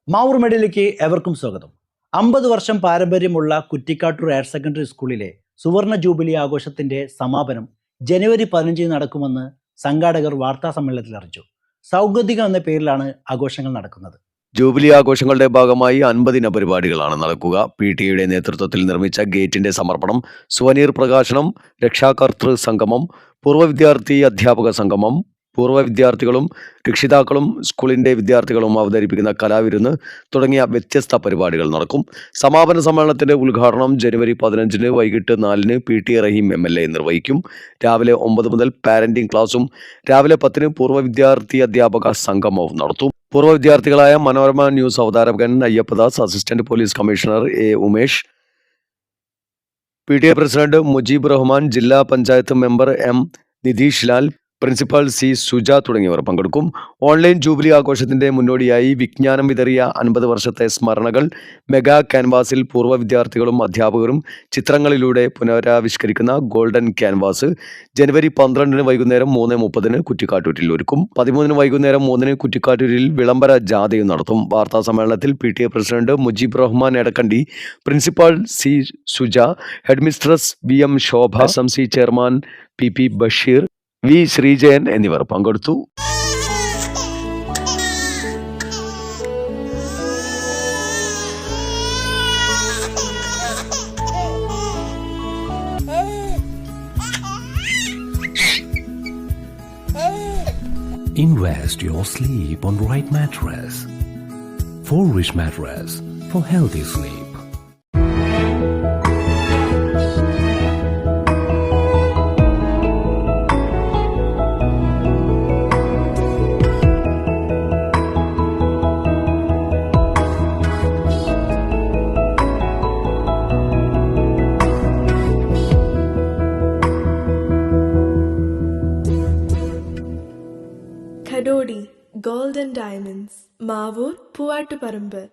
മാവൂർ മെഡിലേക്ക് എവർക്കും സ്വാഗതം. 50 വർഷം പാരമ്പര്യമുള്ള കുറ്റിക്കാട്ടൂർ ഹയർ സെക്കൻഡറി സ്കൂളിലെ സുവർണ ജൂബിലി ആഘോഷത്തിന്റെ സമാപനം ജനുവരി 15 നടക്കുമെന്ന് സംഘാടകർ വാർത്താ സമ്മേളനത്തിൽ അറിയിച്ചു. സൗഗന്ധികം എന്ന പേരിലാണ് ആഘോഷങ്ങൾ നടക്കുന്നത്. ജൂബിലി ആഘോഷങ്ങളുടെ ഭാഗമായി 50 പരിപാടികളാണ് നടക്കുക. PTA നേതൃത്വത്തിൽ നിർമ്മിച്ച ഗേറ്റിന്റെ സമർപ്പണം, സുവനീർ പ്രകാശനം, രക്ഷാകർതൃ സംഗമം, പൂർവ്വ വിദ്യാർത്ഥി അധ്യാപക സംഗമം, പൂർവ്വ വിദ്യാർത്ഥികളും രക്ഷിതാക്കളും സ്കൂളിന്റെ വിദ്യാർത്ഥികളും അവതരിപ്പിക്കുന്ന കലാവിരുന്ന് തുടങ്ങിയ വ്യത്യസ്ത പരിപാടികൾ നടക്കും. സമാപന സമ്മേളനത്തിന്റെ ഉദ്ഘാടനം ജനുവരി 15 വൈകിട്ട് 4 PT റഹീം MLA നിർവഹിക്കും. രാവിലെ 9 മുതൽ പാരന്റിംഗ് ക്ലാസും രാവിലെ 10 പൂർവ്വ വിദ്യാർത്ഥി അധ്യാപക സംഗമവും നടത്തും. പൂർവ്വ വിദ്യാർത്ഥികളായ മനോരമ ന്യൂസ് അവതാരകൻ Ayyappadas, assistant police commissioner A. Umesh, PTA president Mujeeb Rahman, ജില്ലാ panchayat member M. Nitheesh Lal, principal C. Suja തുടങ്ങിയവർ പങ്കെടുക്കും. ഓൺലൈൻ ജൂബിലി ആഘോഷത്തിന്റെ മുന്നോടിയായി വിജ്ഞാനം വിതറിയ 50 വർഷത്തെ സ്മരണകൾ മെഗാ ക്യാൻവാസിൽ പൂർവ്വ വിദ്യാർത്ഥികളും അധ്യാപകരും ചിത്രങ്ങളിലൂടെ പുനരാവിഷ്കരിക്കുന്ന ഗോൾഡൻ ക്യാൻവാസ് ജനുവരി 12 വൈകുന്നേരം 3:30 കുറ്റിക്കാട്ടൂരിൽ ഒരുക്കും. 13 വൈകുന്നേരം 3 കുറ്റിക്കാട്ടൂരിൽ വിളംബര ജാഥയും നടത്തും. വാർത്താ സമ്മേളനത്തിൽ PTA president Mujeeb Rahman Edakkandi, principal C. Suja, headmistress BM ശോഭ, SMC chairman PP Basheer, V. Sreejayan എന്നിവർ പങ്കെടുത്തു. Invest your sleep on right mattress. Forwish mattress for healthy sleep. Kadodi Gold and Diamonds, Mavur, Puvattuparambur.